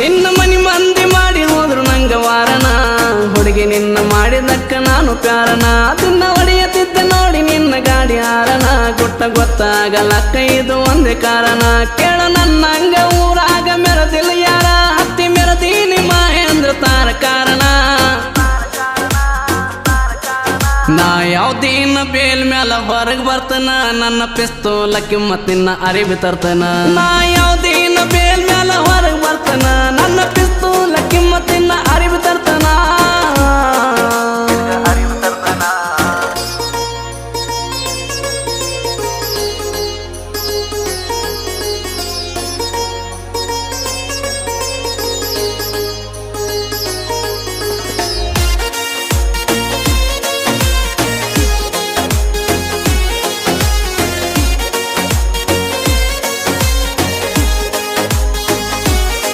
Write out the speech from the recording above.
ನಿನ್ನ ಮನಿ ಮಂದಿ ಮಾಡಿ ಹೋದ್ರು ನಂಗ ವಾರನ ಹುಡುಗಿ ನಿನ್ನ ಮಾಡಿದಕ್ಕ ನಾನು ಪ್ಯಾರನ ತಿನ್ನ ಹೊಡೆಯತಿದ್ದ ನೋಡಿ ನಿನ್ನ ಗಾಡಿ ಹಾರನ ಗೊತ್ತಾಗಲಕ್ಕ ಇದು ಒಂದೇ ಕಾರಣ ಕೇಳ ನನ್ನ ಹಂಗ ಊರಾಗ ಮೆರದಿಲ್ಲ ಯಾರ ಹತ್ತಿ ಮೆರದೀನಿ ಮಹೇಂದ್ರ ತಾರ ಕಾರಣ ನಾ ಯಾವ್ದಿನ ಬೇಲ್ ಮ್ಯಾಲ ಹೊರಗ್ ಬರ್ತನ ನನ್ನ ಪಿಸ್ತೂಲ ಕಿಮ್ಮತ್ತಿನ ಅರಿವಿ ತರ್ತನ ನಾ ಯಾವ್ದ